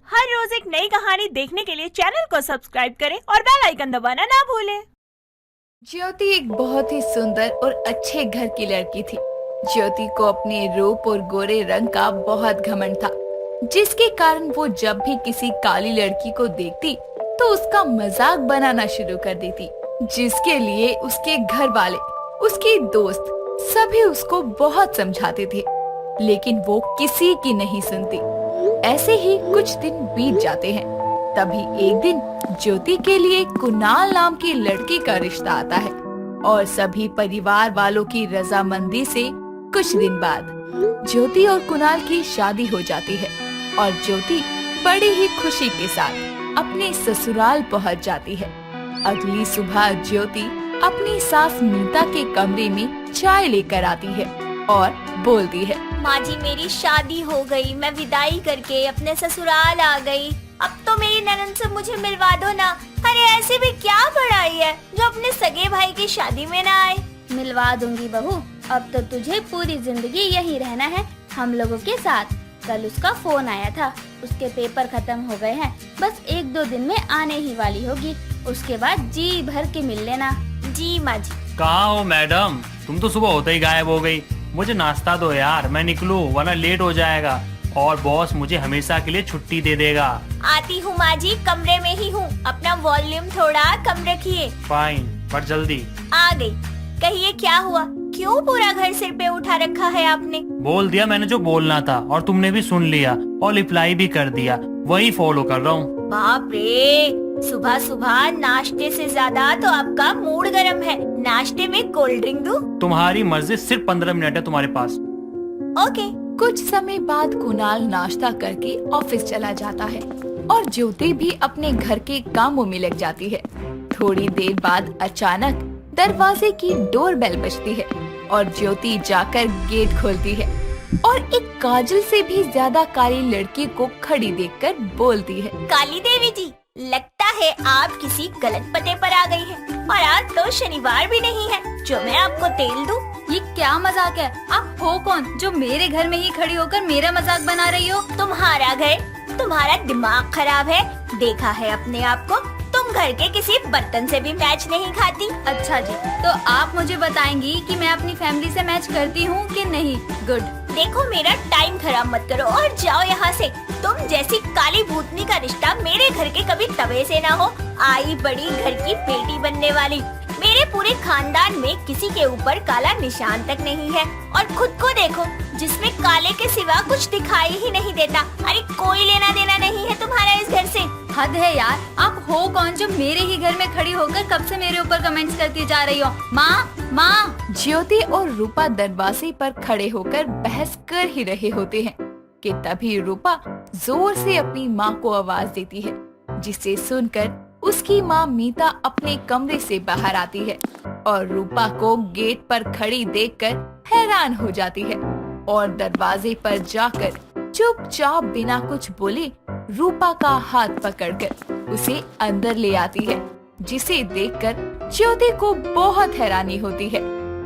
हर रोज एक नई कहानी देखने के लिए चैनल को सब्सक्राइब करें और बेल आइकन दबाना ना भूलें। ज्योति एक बहुत ही सुंदर और अच्छे घर की लड़की थी। ज्योति को अपने रूप और गोरे रंग का बहुत घमंड था, जिसके कारण वो जब भी किसी काली लड़की को देखती तो उसका मजाक बनाना शुरू कर देती, जिसके लिए उसके घर वाले, उसके दोस्त सभी उसको बहुत समझाते थे, लेकिन वो किसी की नहीं सुनती। ऐसे ही कुछ दिन बीत जाते हैं। तभी एक दिन ज्योति के लिए कुणाल नाम की लड़की का रिश्ता आता है और सभी परिवार वालों की रजामंदी से कुछ दिन बाद ज्योति और कुणाल की शादी हो जाती है और ज्योति बड़ी ही खुशी के साथ अपने ससुराल पहुंच जाती है। अगली सुबह ज्योति अपनी सास मीता के कमरे में चाय लेकर आती है और बोलती है, माँ जी मेरी शादी हो गई, मैं विदाई करके अपने ससुराल आ गई। अब तो मेरी ननद से मुझे मिलवा दो ना। अरे ऐसी भी क्या बड़ाई है जो अपने सगे भाई की शादी में ना आए। मिलवा दूंगी बहू, अब तो तुझे पूरी जिंदगी यहीं रहना है हम लोगों के साथ। कल उसका फोन आया था, उसके पेपर खत्म हो गए हैं, बस 1-2 दिन में आने ही वाली होगी। उसके बाद जी भर के मिल लेना। जी माँ जी। कहाँ हो मैडम? तुम तो सुबह होते ही गायब हो गई। मुझे नाश्ता दो यार, मैं निकलूं वरना लेट हो जाएगा और बॉस मुझे हमेशा के लिए छुट्टी दे देगा। आती हूँ माँ जी, कमरे में ही हूँ, अपना वॉल्यूम थोड़ा कम रखिए। फाइन, पर जल्दी। आ गई। कहिए क्या हुआ, क्यों पूरा घर सिर पे उठा रखा है आपने? बोल दिया मैंने जो बोलना था और तुमने भी सुन लिया और रिप्लाई भी कर दिया, वही फॉलो कर रहा हूँ। बाप रे, सुबह सुबह नाश्ते से ज्यादा तो आपका मूड गर्म है। नाश्ते में कोल्ड ड्रिंक दूं? तुम्हारी मर्जी, सिर्फ 15 मिनट है तुम्हारे पास। ओके। कुछ समय बाद कुणाल नाश्ता करके ऑफिस चला जाता है और ज्योति भी अपने घर के कामों में लग जाती है। थोड़ी देर बाद अचानक दरवाजे की डोरबेल बजती है और ज्योति जाकर गेट खोलती है और एक काजल से भी ज्यादा काली लड़की को खड़ी देखकर बोलती है, काली देवी जी, लगता है आप किसी गलत पते पर आ गई हैं और आज तो शनिवार भी नहीं है जो मैं आपको तेल दूं। ये क्या मजाक है? आप हो कौन जो मेरे घर में ही खड़ी होकर मेरा मजाक बना रही हो? तुम्हारा घर, तुम्हारा दिमाग खराब है। देखा है अपने आप को, तुम घर के किसी बर्तन से भी मैच नहीं खाती। अच्छा जी, तो आप मुझे बताएंगी कि मैं अपनी फैमिली से मैच करती हूँ कि नहीं? गुड। देखो मेरा टाइम खराब मत करो और जाओ यहाँ से। तुम जैसी काली भूतनी का रिश्ता मेरे घर के कभी तवे से ना हो। आई बड़ी घर की बेटी बनने वाली। मेरे पूरे खानदान में किसी के ऊपर काला निशान तक नहीं है और खुद को देखो, जिसमें काले के सिवा कुछ दिखाई ही नहीं देता। अरे कोई लेना देना नहीं है तुम्हारा इस घर से। हद है यार, आप हो कौन जो मेरे ही घर में खड़ी होकर कब से मेरे ऊपर कमेंट्स करती जा रही हो? माँ माँ। ज्योति और रूपा दरवाजे पर खड़े होकर बहस कर ही रहे होते हैं कि तभी रूपा जोर से अपनी माँ को आवाज देती है, जिसे सुनकर उसकी माँ मीता अपने कमरे से बाहर आती है और रूपा को गेट पर खड़ी देखकर हैरान हो जाती है और दरवाजे पर जाकर चुपचाप बिना कुछ बोले रूपा का हाथ पकड़कर उसे अंदर ले आती है, जिसे देखकर ज्योति को बहुत हैरानी होती है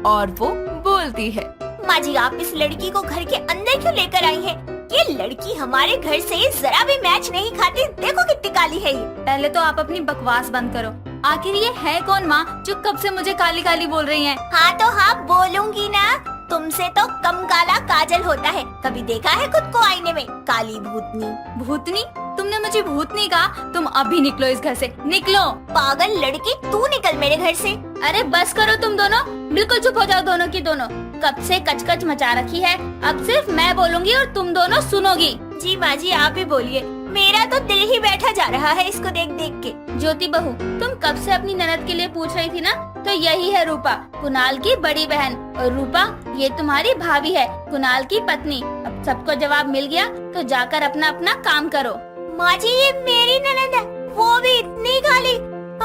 और वो बोलती है, माँ जी आप इस लड़की को घर के अंदर क्यों लेकर आई हैं? ये लड़की हमारे घर से जरा भी मैच नहीं खाती। देखो कितनी काली है ये। पहले तो आप अपनी बकवास बंद करो। आखिर ये है कौन माँ जो कब से मुझे काली काली बोल रही हैं? हाँ तो हाँ बोलूंगी ना। तुमसे तो कम काला काजल होता है। कभी देखा है खुद को आईने में? काली भूतनी। भूतनी? तुमने मुझे भूतनी कहा? तुम अभी निकलो इस घर से, निकलो। पागल लड़की, तू निकल मेरे घर से। अरे बस करो तुम दोनों, बिल्कुल चुप हो जाओ दोनों की दोनों। कब से कचकच मचा रखी है, अब सिर्फ मैं बोलूंगी और तुम दोनों सुनोगी। जी माँ जी आप ही बोलिए, मेरा तो दिल ही बैठा जा रहा है इसको देख देख के। ज्योति बहू, तुम कब से अपनी ननद के लिए पूछ रही थी ना? तो यही है रूपा, कुणाल की बड़ी बहन। और रूपा ये तुम्हारी भाभी है, कुणाल की पत्नी। अब सबको जवाब मिल गया तो जाकर अपना अपना काम करो। माँ जी ये मेरी ननद है, वो भी इतनी काली?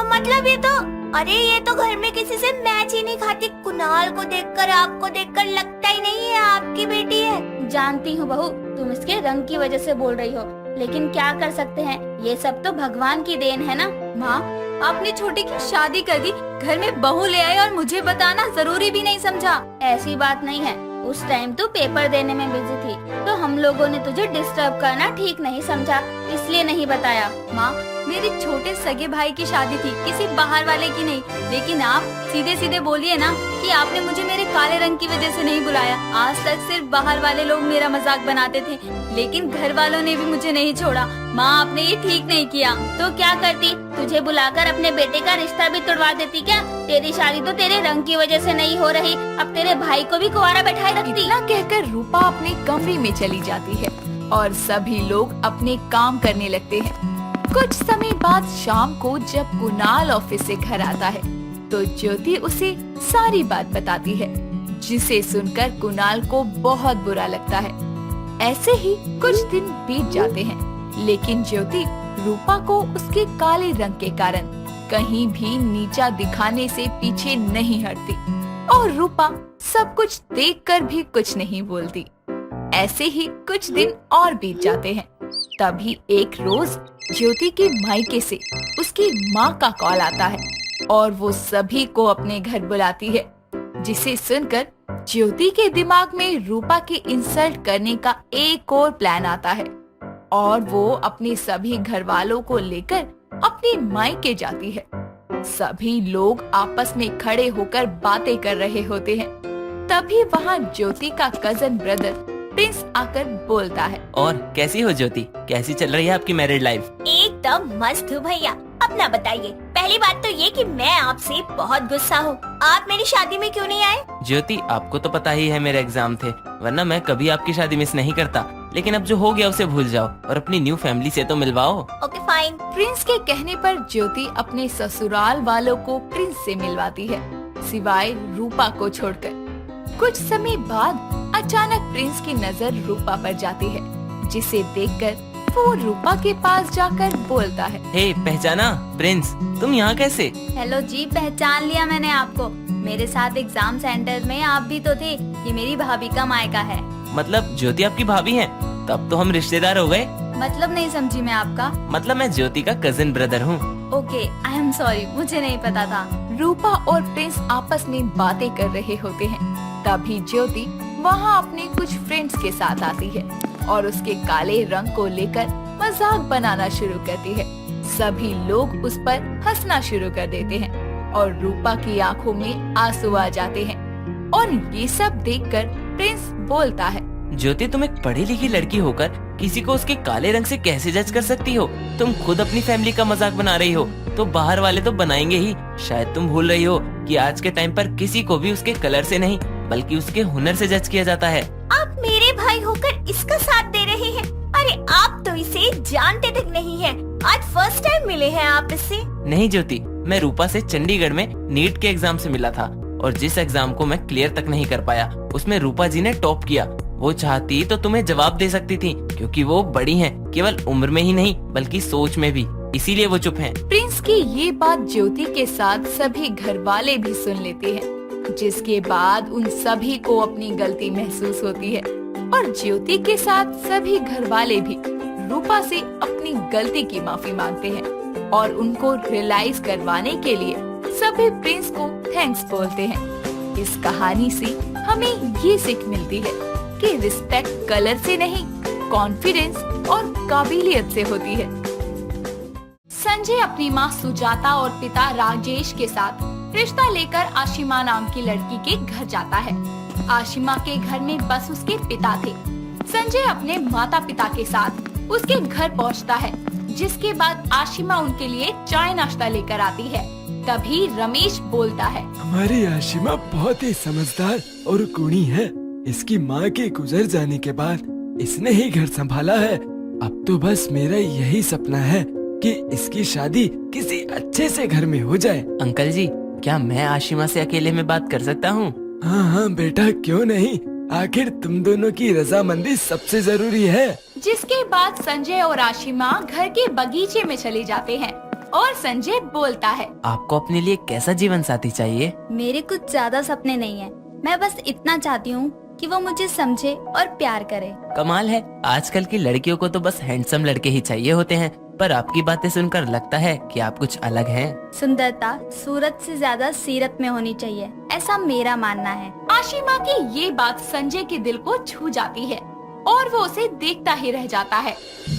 मतलब ये तो, अरे ये तो घर में किसी से मैच ही नहीं खाती। कुणाल को देखकर, आपको देखकर लगता ही नहीं है आपकी बेटी है। जानती हूँ बहू, तुम इसके रंग की वजह से बोल रही हो, लेकिन क्या कर सकते हैं, ये सब तो भगवान की देन है ना। माँ, आपने छोटी की शादी कर दी, घर में बहू ले आए और मुझे बताना जरूरी भी नहीं समझा। ऐसी बात नहीं है, उस टाइम तू पेपर देने में बिजी थी, तो हम लोगों ने तुझे डिस्टर्ब करना ठीक नहीं समझा, इसलिए नहीं बताया। माँ, मेरे छोटे सगे भाई की शादी थी, किसी बाहर वाले की नहीं। लेकिन आप सीधे सीधे बोलिए ना कि आपने मुझे मेरे काले रंग की वजह से नहीं बुलाया। आज तक सिर्फ बाहर वाले लोग मेरा मजाक बनाते थे, लेकिन घर वालों ने भी मुझे नहीं छोड़ा। माँ, आपने ये ठीक नहीं किया। तो क्या करती, तुझे बुलाकर अपने बेटे का रिश्ता भी तुड़वा देती क्या? तेरी शादी तो तेरे रंग की वजह से नहीं हो रही, अब तेरे भाई को भी कुंवारा बैठाए रखती। इतना कहकर रूपा अपने कमरे में चली जाती है और सभी लोग अपने काम करने लगते हैं। कुछ समय बाद शाम को जब कुणाल ऑफिस से घर आता है तो ज्योति उसे सारी बात बताती है, जिसे सुनकर कुणाल को बहुत बुरा लगता है। ऐसे ही कुछ दिन बीत जाते हैं, लेकिन ज्योति रूपा को उसके काले रंग के कारण कहीं भी नीचा दिखाने से पीछे नहीं हटती और रूपा सब कुछ देखकर भी कुछ नहीं बोलती। ऐसे ही कुछ दिन और बीत जाते हैं। तभी एक रोज ज्योति के मायके से उसकी माँ का कॉल आता है और वो सभी को अपने घर बुलाती है, जिसे सुनकर ज्योति के दिमाग में रूपा की इंसल्ट करने का एक और प्लान आता है और वो अपने सभी घर वालों को लेकर अपने मायके जाती है। सभी लोग आपस में खड़े होकर बातें कर रहे होते हैं। तभी वहाँ ज्योति का कजन ब्रदर प्रिंस आकर बोलता है, और कैसी हो ज्योति, कैसी चल रही है आपकी मैरिड लाइफ? एकदम मस्त हूँ भैया, अपना बताइए। पहली बात तो ये कि मैं आपसे बहुत गुस्सा हूँ, आप मेरी शादी में क्यों नहीं आए? ज्योति, आपको तो पता ही है मेरे एग्जाम थे, वरना मैं कभी आपकी शादी मिस नहीं करता। लेकिन अब जो हो गया उसे भूल जाओ और अपनी न्यू फैमिली से तो मिलवाओ। Okay fine. प्रिंस के कहने पर ज्योति अपने ससुराल वालों को प्रिंस से मिलवाती है, सिवाय रूपा को छोड़कर। कुछ समय बाद अचानक प्रिंस की नजर रूपा पर जाती है, जिसे देखकर वो रूपा के पास जाकर बोलता है, हे पहचाना प्रिंस, तुम यहाँ कैसे? हेलो जी, पहचान लिया मैंने आपको। मेरे साथ एग्जाम सेंटर में आप भी तो थे। ये मेरी भाभी का मायका है। मतलब ज्योति आपकी भाभी है? तब तो हम रिश्तेदार हो गए। मतलब नहीं समझी मैं आपका। मतलब मैं ज्योति का कजिन ब्रदर हूँ। ओके, आई एम सॉरी, मुझे नहीं पता था। रूपा और प्रिंस आपस में बातें कर रहे होते हैं। तभी ज्योति वहाँ अपने कुछ फ्रेंड्स के साथ आती है और उसके काले रंग को लेकर मजाक बनाना शुरू करती है। सभी लोग उस पर हंसना शुरू कर देते हैं और रूपा की आंखों में आंसू आ जाते हैं। और ये सब देखकर प्रिंस बोलता है, ज्योति, तुम एक पढ़ी लिखी लड़की होकर किसी को उसके काले रंग से कैसे जज कर सकती हो? तुम खुद अपनी फैमिली का मजाक बना रही हो, तो बाहर वाले तो बनाएंगे ही। शायद तुम भूल रही हो कि आज के टाइम पर किसी को भी उसके कलर से नहीं बल्कि उसके हुनर से जज किया जाता है। आप मेरे भाई होकर इसका साथ दे रहे हैं? अरे आप तो इसे जानते तक नहीं हैं। आज फर्स्ट टाइम मिले हैं आप इससे। नहीं ज्योति, मैं रूपा से चंडीगढ़ में नीट के एग्जाम से मिला था और जिस एग्जाम को मैं क्लियर तक नहीं कर पाया उसमें रूपा जी ने टॉप किया। वो चाहती तो तुम्हें जवाब दे सकती थी, क्योंकि वो बड़ी हैं, केवल उम्र में ही नहीं बल्कि सोच में भी, इसीलिए वो चुप हैं। प्रिंस की ये बात ज्योति के साथ सभी घर वाले भी सुन लेते हैं, जिसके बाद उन सभी को अपनी गलती महसूस होती है और ज्योति के साथ सभी घर वाले भी रूपा से अपनी गलती की माफी मांगते हैं और उनको रियलाइज करवाने के लिए सभी प्रिंस को थैंक्स बोलते हैं। इस कहानी से हमें ये सीख मिलती है कि रिस्पेक्ट कलर से नहीं, कॉन्फिडेंस और काबिलियत से होती है। संजय अपनी माँ सुजाता और पिता राजेश के साथ रिश्ता लेकर आशिमा नाम की लड़की के घर जाता है। आशिमा के घर में बस उसके पिता थे। संजय अपने माता पिता के साथ उसके घर पहुंचता है, जिसके बाद आशिमा उनके लिए चाय नाश्ता लेकर आती है। तभी रमेश बोलता है, हमारी आशिमा बहुत ही समझदार और गुणी है। इसकी माँ के गुजर जाने के बाद इसने ही घर संभाला है। अब तो बस मेरा यही सपना है कि इसकी शादी किसी अच्छे से घर में हो जाए। अंकल जी, क्या मैं आशिमा से अकेले में बात कर सकता हूँ? हाँ हाँ बेटा, क्यों नहीं, आखिर तुम दोनों की रजामंदी सबसे जरूरी है। जिसके बाद संजय और आशिमा घर के बगीचे में चले जाते हैं और संजय बोलता है, आपको अपने लिए कैसा जीवन साथी चाहिए? मेरे कुछ ज्यादा सपने नहीं है, मैं बस इतना चाहती हूँ कि वो मुझे समझे और प्यार करे। कमाल है, आजकल की लड़कियों को तो बस हैंडसम लड़के ही चाहिए होते हैं। पर आपकी बातें सुनकर लगता है कि आप कुछ अलग हैं। सुंदरता सूरत से ज्यादा सीरत में होनी चाहिए, ऐसा मेरा मानना है। आशिमा की ये बात संजय के दिल को छू जाती है और वो उसे देखता ही रह जाता है।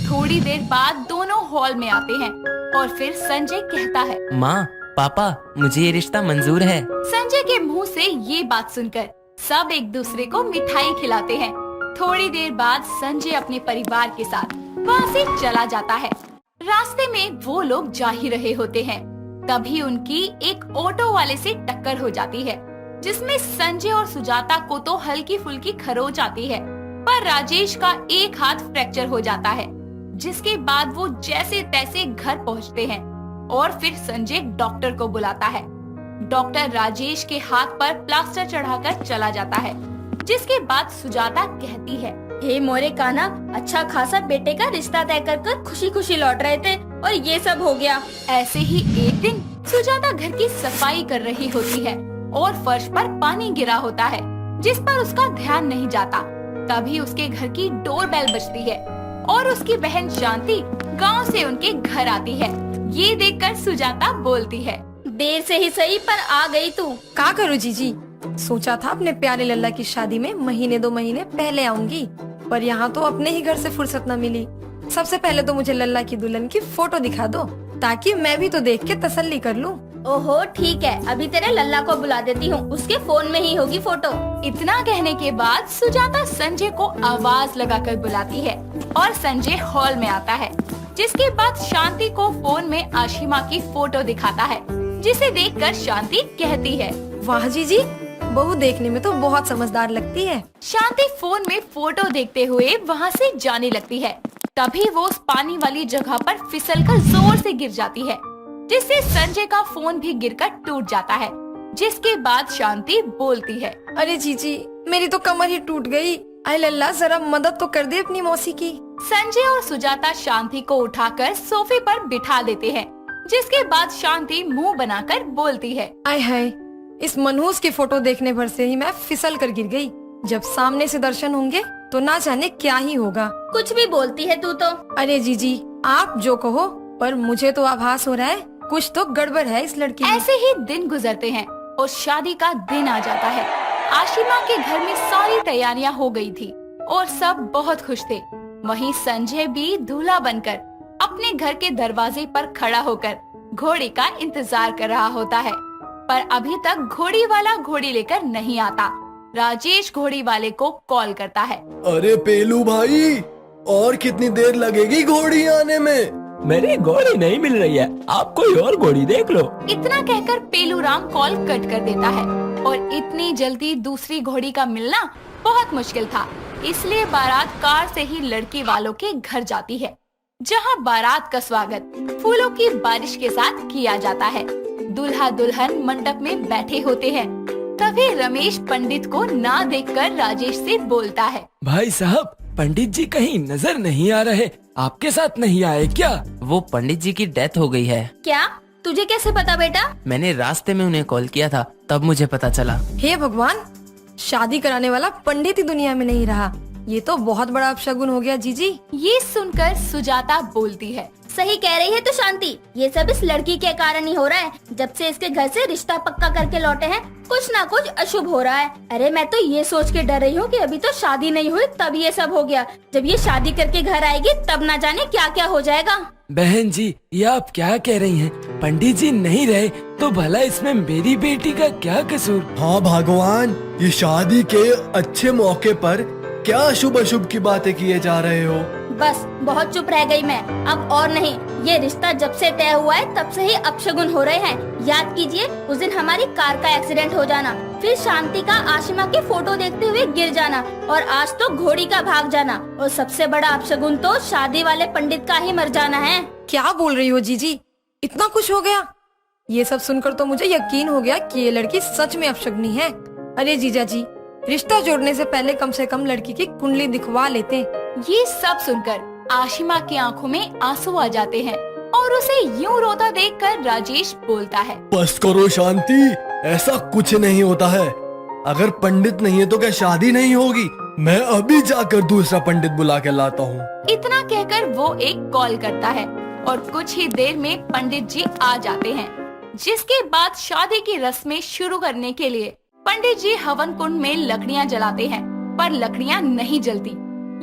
थोड़ी देर बाद दोनों हॉल में आते हैं और फिर संजय कहता है, माँ, पापा, मुझे ये रिश्ता मंजूर है। संजय के मुंह से ये बात सुनकर सब एक दूसरे को मिठाई खिलाते हैं। थोड़ी देर बाद संजय अपने परिवार के साथ वहाँ से चला जाता है। रास्ते में वो लोग जा ही रहे होते हैं, तभी उनकी एक ऑटो वाले से टक्कर हो जाती है, जिसमें संजय और सुजाता को तो हल्की फुल्की खरोच आती है, पर राजेश का एक हाथ फ्रैक्चर हो जाता है। जिसके बाद वो जैसे तैसे घर पहुँचते हैं और फिर संजय डॉक्टर को बुलाता है। डॉक्टर राजेश के हाथ पर प्लास्टर चढ़ाकर चला जाता है, जिसके बाद सुजाता कहती है, हे मोरे कान्हा, अच्छा खासा बेटे का रिश्ता तय कर खुशी खुशी लौट रहे थे और ये सब हो गया। ऐसे ही एक दिन सुजाता घर की सफाई कर रही होती है और फर्श पर पानी गिरा होता है, जिस पर उसका ध्यान नहीं जाता। तभी उसके घर की डोरबेल बजती है और उसकी बहन शांति गांव से उनके घर आती है। ये देखकर सुजाता बोलती है, देर से ही सही पर आ गई तू। क्या करूँ जीजी, सोचा था अपने प्यारे लल्ला की शादी में महीने 2 महीने पहले आऊंगी, पर यहाँ तो अपने ही घर से फुर्सत न मिली। सबसे पहले तो मुझे लल्ला की दुल्हन की फोटो दिखा दो, ताकि मैं भी तो देख के तसल्ली कर लूँ। ओहो ठीक है, अभी तेरे लल्ला को बुला देती हूँ, उसके फोन में ही होगी फोटो। इतना कहने के बाद सुजाता संजय को आवाज लगाकर बुलाती है और संजय हॉल में आता है। जिसके बाद शांति को फोन में आशिमा की फोटो दिखाता है, जिसे देखकर शांति कहती है, वाह जीजी, बहू देखने में तो बहुत समझदार लगती है। शांति फोन में फोटो देखते हुए वहाँ से जाने लगती है। तभी वो उस पानी वाली जगह पर फिसलकर जोर से गिर जाती है, जिससे संजय का फोन भी गिरकर टूट जाता है। जिसके बाद शांति बोलती है, अरे जीजी, मेरी तो कमर ही टूट गई। अरे लल्ला, जरा मदद तो कर दे अपनी मौसी की। संजय और सुजाता शांति को उठाकर सोफे पर बिठा देते हैं। जिसके बाद शांति मुंह बनाकर बोलती है, आय हाय, इस मनहूस की फोटो देखने भर से ही मैं फिसल कर गिर गई। जब सामने से दर्शन होंगे तो ना जाने क्या ही होगा। कुछ भी बोलती है तू तो। अरे जीजी, आप जो कहो, पर मुझे तो आभास हो रहा है कुछ तो गड़बड़ है इस लड़की में। ऐसे ही दिन गुजरते हैं और शादी का दिन आ जाता है। आशिमा के घर में सारी तैयारियां हो गई थी और सब बहुत खुश थे। वहीं संजय भी दूल्हा बनकर अपने घर के दरवाजे पर खड़ा होकर घोड़ी का इंतजार कर रहा होता है, पर अभी तक घोड़ी वाला घोड़ी लेकर नहीं आता। राजेश घोड़ी वाले को कॉल करता है, अरे पेलू भाई, और कितनी देर लगेगी घोड़ी आने में? मेरी घोड़ी नहीं मिल रही है, आप कोई और घोड़ी देख लो। इतना कहकर पेलू राम कॉल कट कर देता है और इतनी जल्दी दूसरी घोड़ी का मिलना बहुत मुश्किल था। इसलिए बारात कार से ही लड़के वालों के घर जाती है, जहां बारात का स्वागत फूलों की बारिश के साथ किया जाता है। दूल्हा दुल्हन मंडप में बैठे होते हैं। तभी रमेश पंडित को ना देखकर राजेश से बोलता है, भाई साहब, पंडित जी कहीं नजर नहीं आ रहे, आपके साथ नहीं आए क्या? वो पंडित जी की डेथ हो गई है। क्या? तुझे कैसे पता बेटा? मैंने रास्ते में उन्हें कॉल किया था, तब मुझे पता चला। हे भगवान, शादी कराने वाला पंडित ही दुनिया में नहीं रहा। ये तो बहुत बड़ा अपशगुन हो गया जीजी। ये सुनकर सुजाता बोलती है, सही कह रही है तो शांति, ये सब इस लड़की के कारण ही हो रहा है। जब से इसके घर से रिश्ता पक्का करके लौटे हैं, कुछ ना कुछ अशुभ हो रहा है। अरे मैं तो ये सोच के डर रही हूँ कि अभी तो शादी नहीं हुई तब ये सब हो गया। जब ये शादी करके घर आएगी तब ना जाने क्या क्या हो जाएगा। बहन जी, ये आप क्या कह रही हैं? पंडित जी नहीं रहे तो भला इसमें मेरी बेटी का क्या कसूर? हाँ भगवान, ये शादी के अच्छे मौके पर क्या अशुभ अशुभ की बातें किए जा रहे हो? बस बहुत चुप रह गई मैं, अब और नहीं। ये रिश्ता जब से तय हुआ है तब से ही अपशगुन हो रहे हैं। याद कीजिए उस दिन हमारी कार का एक्सीडेंट हो जाना, फिर शांति का आशिमा की फोटो देखते हुए गिर जाना, और आज तो घोड़ी का भाग जाना, और सबसे बड़ा अपशगुन तो शादी वाले पंडित का ही मर जाना है। क्या बोल रही हो जीजी, इतना कुछ हो गया? ये सब सुनकर तो मुझे यकीन हो गया कि ये लड़की सच में अपशगुनी है। अरे जीजा जी, रिश्ता जोड़ने से पहले कम से कम लड़की की कुंडली दिखवा लेते। ये सब सुनकर आशिमा की आंखों में आंसू आ जाते हैं और उसे यूं रोता देखकर राजेश बोलता है, बस करो शांति, ऐसा कुछ नहीं होता है। अगर पंडित नहीं है तो क्या शादी नहीं होगी? मैं अभी जाकर दूसरा पंडित बुला के लाता हूँ। इतना कहकर वो एक कॉल करता है और कुछ ही देर में पंडित जी आ जाते हैं, जिसके बाद शादी की रस्में शुरू करने के लिए पंडित जी हवन कुंड में लकड़ियां जलाते हैं, पर लकड़ियां नहीं जलती।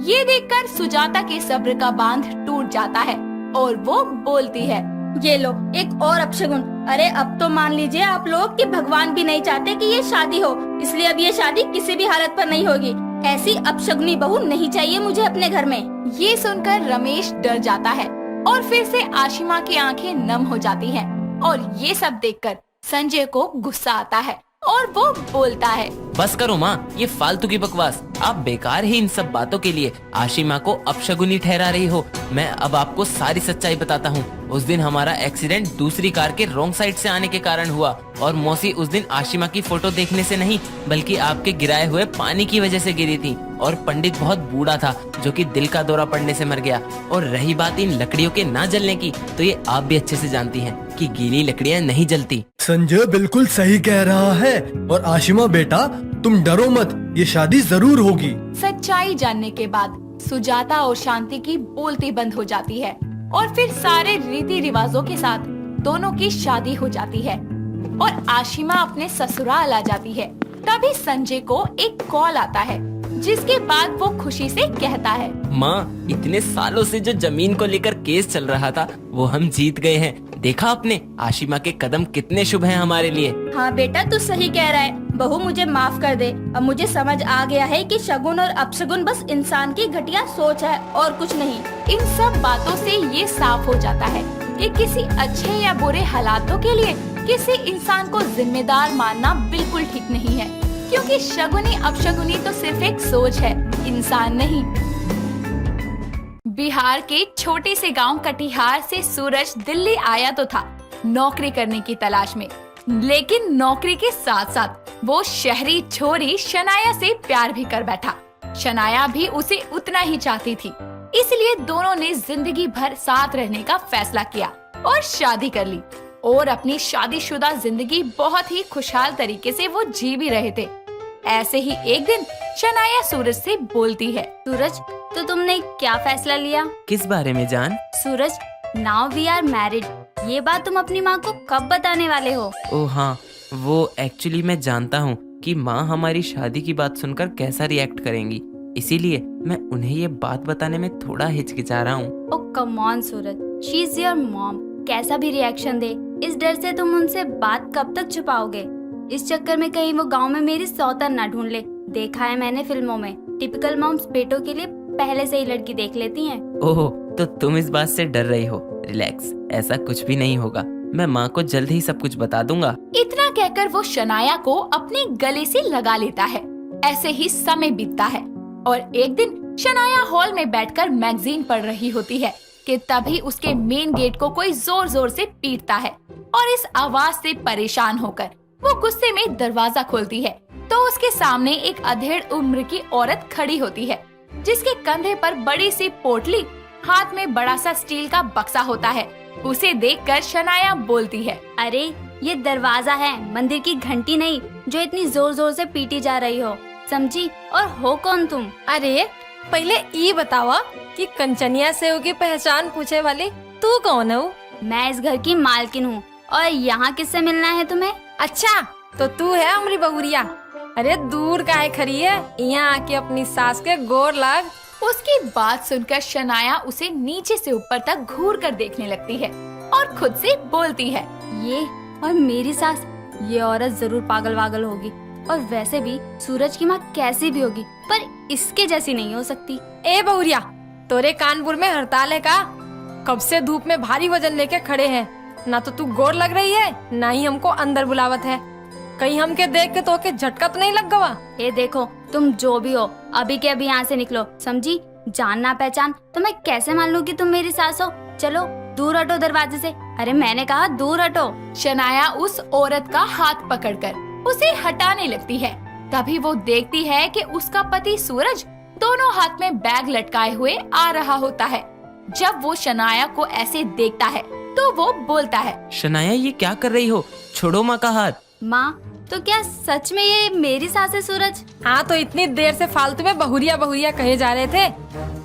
ये देखकर सुजाता के सब्र का बांध टूट जाता है और वो बोलती है, ये लो एक और अपशगुन। अरे अब तो मान लीजिए आप लोग कि भगवान भी नहीं चाहते कि ये शादी हो, इसलिए अब ये शादी किसी भी हालत पर नहीं होगी। ऐसी अपशगुनी बहू नहीं चाहिए मुझे अपने घर में। ये सुनकर रमेश डर जाता है और फिर से आशिमा की आंखें नम हो जाती हैं और ये सब देखकर संजय को गुस्सा आता है और वो बोलता है, बस करो माँ, ये फालतू की बकवास। आप बेकार ही इन सब बातों के लिए आशिमा को अपशगुनी ठहरा रही हो। मैं अब आपको सारी सच्चाई बताता हूँ। उस दिन हमारा एक्सीडेंट दूसरी कार के रॉन्ग साइड से आने के कारण हुआ और मौसी उस दिन आशिमा की फोटो देखने से नहीं बल्कि आपके गिराए हुए पानी की वजह से गिरी थी। और पंडित बहुत बूढ़ा था जो कि दिल का दौरा पड़ने से मर गया। और रही बात इन लकड़ियों के ना जलने की, तो ये आप भी अच्छे से जानती हैं कि गीली लकड़ियाँ नहीं जलती। संजय बिल्कुल सही कह रहा है। और आशिमा बेटा, तुम डरो मत, ये शादी जरूर होगी। सच्चाई जानने के बाद सुजाता और शांति की बोलती बंद हो जाती है और फिर सारे रीति रिवाजों के साथ दोनों की शादी हो जाती है और आशिमा अपने ससुराल आ जाती है। तभी संजय को एक कॉल आता है, जिसके बाद वो खुशी से कहता है, माँ, इतने सालों से जो जमीन को लेकर केस चल रहा था वो हम जीत गए हैं। देखा आपने, आशिमा के कदम कितने शुभ हैं हमारे लिए। हाँ बेटा, तू सही कह रहा है। बहू मुझे माफ कर दे। अब मुझे समझ आ गया है कि शगुन और अपशगुन बस इंसान की घटिया सोच है और कुछ नहीं। इन सब बातों से ये साफ हो जाता है कि किसी अच्छे या बुरे हालातों के लिए किसी इंसान को जिम्मेदार मानना बिल्कुल ठीक नहीं है, क्योंकि शगुनी अपशगुनी तो सिर्फ एक सोच है, इंसान नहीं। बिहार के छोटे से गांव कटिहार से सूरज दिल्ली आया तो था नौकरी करने की तलाश में, लेकिन नौकरी के साथ साथ वो शहरी छोरी शनाया से प्यार भी कर बैठा। शनाया भी उसे उतना ही चाहती थी, इसलिए दोनों ने जिंदगी भर साथ रहने का फैसला किया और शादी कर ली। और अपनी शादीशुदा जिंदगी बहुत ही खुशहाल तरीके से वो जी भी रहे थे। ऐसे ही एक दिन शनाया सूरज से बोलती है, सूरज, तो तुमने क्या फैसला लिया? किस बारे में जान? सूरज, नाउ वी आर मैरिड। ये बात तुम अपनी माँ को कब बताने वाले हो? ओह हाँ, वो एक्चुअली मैं जानता हूँ कि माँ हमारी शादी की बात सुनकर कैसा रिएक्ट करेंगी, इसीलिए मैं उन्हें ये बात बताने में थोड़ा हिचकिचा रहा हूँ। Oh come on Suraj, she is your mom. कैसा भी रिएक्शन दे, इस डर से तुम उनसे बात कब तक छुपाओगे? इस चक्कर में कहीं वो गांव में मेरी सौतन ना ढूंढ ले। देखा है मैंने फिल्मों में, टिपिकल मॉम्स बेटों के लिए पहले से ही लड़की देख लेती हैं। ओह, तो तुम इस बात से डर रही हो। रिलैक्स, ऐसा कुछ भी नहीं होगा। मैं माँ को जल्द ही सब कुछ बता दूंगा। इतना कहकर वो शनाया को अपने गले से लगा लेता है। ऐसे ही समय बीतता है और एक दिन शनाया हॉल में बैठकर मैगजीन पढ़ रही होती है कि तभी उसके मेन गेट को कोई जोर जोर से पीटता है और इस आवाज से परेशान होकर वो गुस्से में दरवाजा खोलती है तो उसके सामने एक अधेड़ उम्र की औरत खड़ी होती है, जिसके कंधे पर बड़ी सी पोटली, हाथ में बड़ा सा स्टील का बक्सा होता है। उसे देखकर शनाया बोलती है, अरे ये दरवाजा है, मंदिर की घंटी नहीं जो इतनी जोर जोर से पीटी जा रही हो, समझी? और हो कौन तुम? अरे पहले ये बतावा कि कंचनिया सेव की पहचान पूछे वाली तू कौन है? मैं इस घर की मालकिन हूँ और यहाँ किससे मिलना है तुम्हें? अच्छा, तो तू है हमारी बहुरिया। अरे दूर काहे खड़ी है, यहाँ आके अपनी सास के गोर लाग। उसकी बात सुनकर शनाया उसे नीचे से ऊपर तक घूर कर देखने लगती है और खुद से बोलती है, ये और मेरी सास, ये औरत जरूर पागल वागल होगी। और वैसे भी सूरज की माँ कैसी भी होगी, पर इसके जैसी नहीं हो सकती। ए बहुरिया, तोरे कानपुर में हड़ताल है का? कब से धूप में भारी वजन लेके खड़े हैं, ना तो तू गोर लग रही है ना ही हमको अंदर बुलावत है। कहीं हमके देख के तो के झटका तो नहीं लग गवा? ये देखो, तुम जो भी हो अभी के अभी यहाँ से निकलो, समझी? जानना पहचान तो मैं कैसे मान लूँ कि तुम मेरी सास हो? चलो दूर हटो दरवाजे से। अरे मैंने कहा दूर हटो। शनाया उस औरत का हाथ पकड़कर उसे हटाने लगती है। तभी वो देखती है कि उसका पति सूरज दोनों हाथ में बैग लटकाए हुए आ रहा होता है। जब वो शनाया को ऐसे देखता है तो वो बोलता है, शनाया ये क्या कर रही हो? छोड़ो माँ का हाथ। माँ, तो क्या सच में ये मेरी सास है सूरज? हाँ, तो इतनी देर से फालतू में बहुरिया बहुरिया कहे जा रहे थे।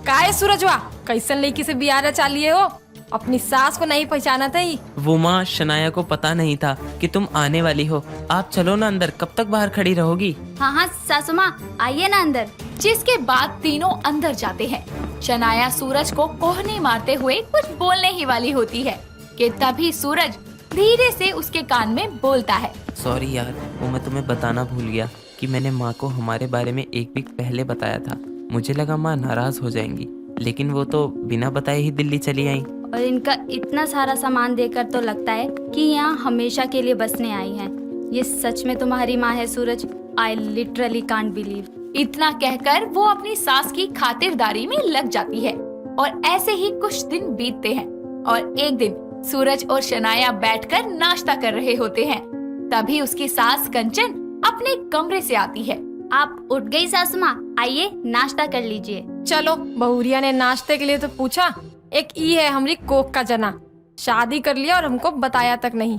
काहे सूरजवा, कैसन लड़की से बियाह चालिए हो? अपनी सास को नहीं पहचाना था ही। वो माँ, शनाया को पता नहीं था कि तुम आने वाली हो। आप चलो ना अंदर, कब तक बाहर खड़ी रहोगी? हाँ हाँ सासू माँ, आइए ना अंदर। जिसके बाद तीनों अंदर जाते हैं। शनाया सूरज को कोहनी मारते हुए कुछ बोलने ही वाली होती है कि तभी सूरज धीरे से उसके कान में बोलता है। सॉरी यार, वो मैं तुम्हें बताना भूल गया कि मैंने माँ को हमारे बारे में एक वीक पहले बताया था। मुझे लगा माँ नाराज हो जाएंगी, लेकिन वो तो बिना बताए ही दिल्ली चली आई। और इनका इतना सारा सामान देखकर तो लगता है कि यहाँ हमेशा के लिए बसने आई हैं। ये सच में तुम्हारी माँ है Suraj? I literally can't believe. इतना कहकर वो अपनी सास की खातिरदारी में लग जाती है और ऐसे ही कुछ दिन बीतते हैं और एक दिन सूरज और शनाया बैठकर नाश्ता कर रहे होते हैं। तभी उसकी सास कंचन अपने कमरे से आती है। आप उठ गई सासू माँ, आइए नाश्ता कर लीजिए। चलो, बहुरिया ने नाश्ते के लिए तो पूछा, एक ई है हमारी कोक का जना, शादी कर लिया और हमको बताया तक नहीं।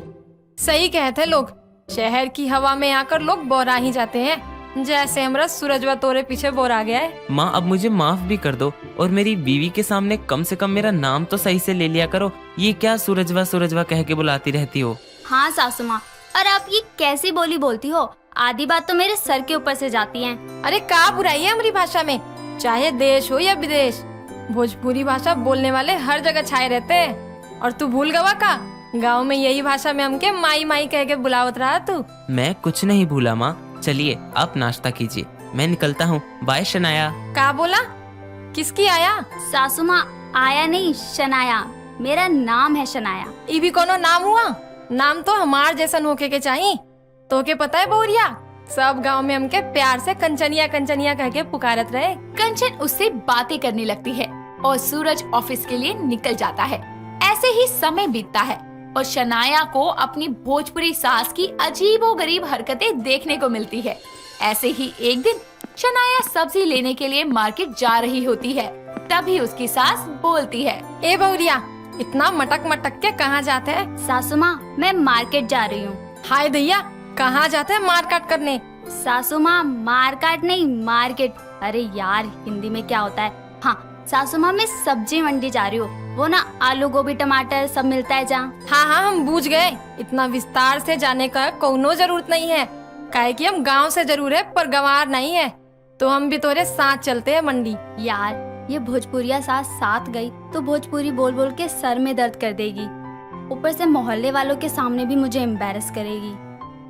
सही कहते लोग, शहर की हवा में आकर लोग बोरा ही जाते हैं, जैसे हमारा सूरजवा तोरे पीछे बोर आ गया है। माँ, अब मुझे माफ भी कर दो और मेरी बीवी के सामने कम से कम मेरा नाम तो सही से ले लिया करो। ये क्या सूरजवा सूरजवा कह के बुलाती रहती हो? हाँ सासू माँ, और आप ये कैसी बोली बोलती हो? आधी बात तो मेरे सर के ऊपर से जाती है। अरे क्या बुराई है हमारी भाषा में, चाहे देश हो या विदेश। भोजपुरी भाषा बोलने वाले हर जगह छाए रहते हैं। और तू भूल गवा का, गाँव में यही भाषा में हमके माई माई कह के बुलावत रहा तू। मैं कुछ नहीं भूला माँ। चलिए आप नाश्ता कीजिए, मैं निकलता हूँ। बाय शनाया। का बोला? किसकी आया? सासू माँ, आया नहीं, शनाया। मेरा नाम है शनाया। ये भी कोनो नाम हुआ? नाम तो हमार जैसन होके के चाहिए। तो के पता है बहुरिया, सब गांव में हमके प्यार से कंचनिया कंचनिया कह के पुकारत रहे। कंचन उससे बातें करने लगती है और सूरज ऑफिस के लिए निकल जाता है। ऐसे ही समय बीतता है और शनाया को अपनी भोजपुरी सास की अजीबोगरीब हरकतें देखने को मिलती है। ऐसे ही एक दिन शनाया सब्जी लेने के लिए मार्केट जा रही होती है। तभी उसकी सास बोलती है, ए बहुरिया, इतना मटक मटक के कहाँ जाते हैं? सासू माँ, मैं मार्केट जा रही हूँ। हाय दैया, कहाँ जाते हैं मार काट करने? सासू माँ, मार काट नहीं, मार्केट। अरे यार, हिंदी में क्या होता है? हाँ सासू माँ, मैं सब्जी मंडी जा रही हूँ। वो ना आलू गोभी टमाटर सब मिलता है जहाँ। हाँ हाँ, हम बूझ गए। इतना विस्तार से जाने का कोनो जरूरत नहीं है, काहे कि हम गांव से जरूर है पर गंवार नहीं है। तो हम भी तोरे साथ चलते हैं मंडी। यार, ये भोजपुरिया सास साथ गई तो भोजपुरी बोल बोल के सर में दर्द कर देगी। ऊपर से मोहल्ले वालों के सामने भी मुझे एम्बैरस करेगी।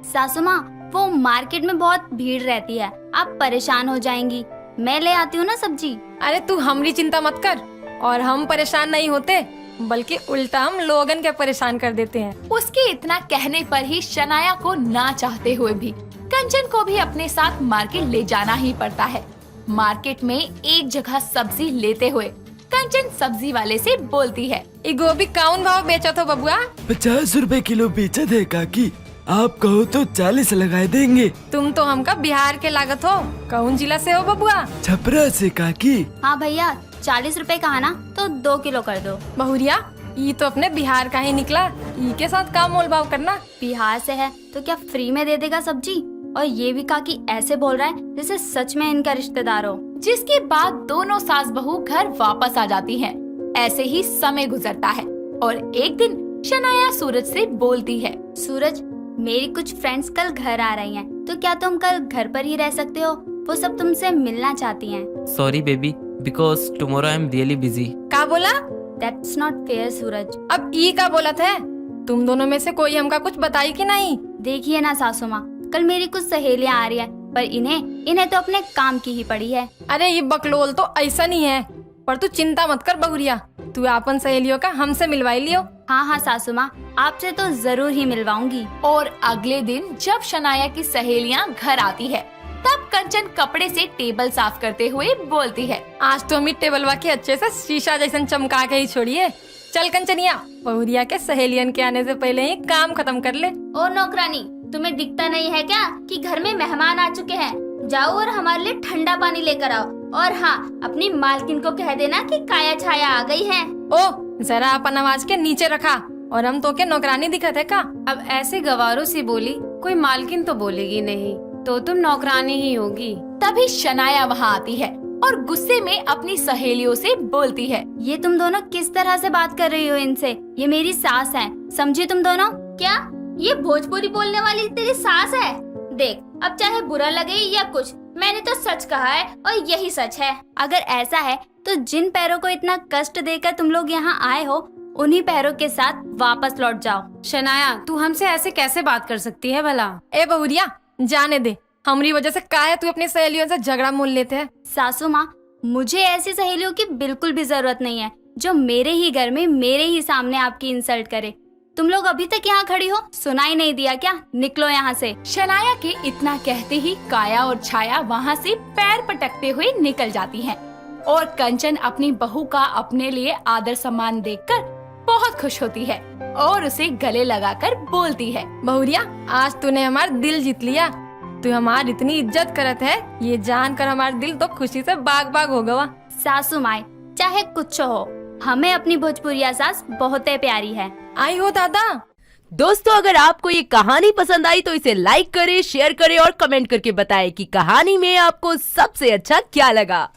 सासू माँ, वो मार्केट में बहुत भीड़ रहती है, आप परेशान हो जाएंगी। मैं ले आती हूँ ना सब्जी। अरे तू हमारी चिंता मत कर, और हम परेशान नहीं होते, बल्कि उल्टा हम लोगन के परेशान कर देते हैं। उसके इतना कहने पर ही शनाया को ना चाहते हुए भी कंचन को भी अपने साथ मार्केट ले जाना ही पड़ता है। मार्केट में एक जगह सब्जी लेते हुए कंचन सब्जी वाले से बोलती है, ये गोभी कौन भाव बेचा तो बबुआ? 50 रुपए किलो बेचा थे काकी, आप कहो तो 40 लगा देंगे। तुम तो हमका बिहार के लागत हो। कौन जिला से हो बबुआ? छपरा से काकी। हाँ भैया, 40 रुपए कहा ना, तो 2 किलो कर दो। बहुरिया, ये तो अपने बिहार का ही निकला, ई के साथ का मोल भाव करना। बिहार से है तो क्या फ्री में दे देगा सब्जी? और ये भी काकी ऐसे बोल रहा है जैसे सच में इनका रिश्तेदार हो। जिसके बाद दोनों सास बहू घर वापस आ जाती हैं। ऐसे ही समय गुजरता है और एक दिन शनाया सूरज से बोलती है, सूरज, मेरी कुछ फ्रेंड्स कल घर आ रही हैं, तो क्या तुम कल घर पर ही रह सकते हो? वो सब तुमसे मिलना चाहती हैं। Sorry baby, because tomorrow I am really busy. का बोला? दैट्स नॉट फेयर सूरज। अब ई का बोला था? तुम दोनों में से कोई हमका कुछ बताई कि नहीं? देखिए ना सासू माँ, कल मेरी कुछ सहेलियाँ आ रही है, पर इन्हें तो अपने काम की ही पड़ी है। अरे ये बकलोल तो ऐसा नहीं है, पर तू चिंता मत कर बहुरिया, तू अपन सहेलियों का हमसे मिलवाई लियो। हाँ हाँ सासू माँ, आपसे तो जरूर ही मिलवाऊंगी। और अगले दिन जब शनाया की सहेलियाँ घर आती है, तब कंचन कपड़े से टेबल साफ करते हुए बोलती है, आज तो हम टेबलवा के अच्छे से शीशा जैसन चमका के ही छोड़िए। चल कंचनिया, बहुरिया के सहेलियन के आने से पहले ही काम खत्म कर ले। ओ नौकरानी, तुम्हें दिखता नहीं है क्या कि घर में मेहमान आ चुके हैं? जाओ और हमारे लिए ठंडा पानी लेकर आओ। और हाँ, अपनी मालकिन को कह देना कि काया छाया आ गई है। ओ जरा अपन आवाज के नीचे रखा, और हम तो के नौकरानी दिखत है का? अब ऐसे गवारों से बोली, कोई मालकिन तो बोलेगी नहीं, तो तुम नौकरानी ही होगी। तभी शनाया वहाँ आती है और गुस्से में अपनी सहेलियों से बोलती है। ये तुम दोनों किस तरह से बात कर रही हो इनसे? ये मेरी सास है, समझी तुम दोनों? क्या ये भोजपुरी बोलने वाली तेरी सास है? देख, अब चाहे बुरा लगे या कुछ, मैंने तो सच कहा है और यही सच है। अगर ऐसा है तो जिन पैरों को इतना कष्ट देकर तुम लोग यहाँ आए हो, उन्हीं पैरों के साथ वापस लौट जाओ। शनाया, तू हमसे ऐसे कैसे बात कर सकती है भला? ए बहुरिया, जाने दे। हमारी वजह से काहे तू अपनी सहेलियों से झगड़ा मोल लेते हैं। सासू माँ, मुझे ऐसी सहेलियों की बिल्कुल भी जरूरत नहीं है जो मेरे ही घर में मेरे ही सामने आपकी इंसल्ट करे। तुम लोग अभी तक यहाँ खड़ी हो, सुनाई नहीं दिया क्या? निकलो यहाँ से। शनाया के इतना कहते ही काया और छाया वहाँ से पैर पटकते हुए निकल जाती हैं और कंचन अपनी बहू का अपने लिए आदर सम्मान देखकर बहुत खुश होती है और उसे गले लगाकर बोलती है। बहुरिया, आज तूने हमारा दिल जीत लिया। तू हमारी इतनी इज्जत करत है, ये जानकर हमारा दिल तो खुशी से बाग बाग हो गवा। सासू माई, चाहे कुछ हो, हमें अपनी भोजपुरिया सास बहुत प्यारी है। आई हो दादा। दोस्तों, अगर आपको ये कहानी पसंद आई तो इसे लाइक करें, शेयर करें और कमेंट करके बताएं कि कहानी में आपको सबसे अच्छा क्या लगा।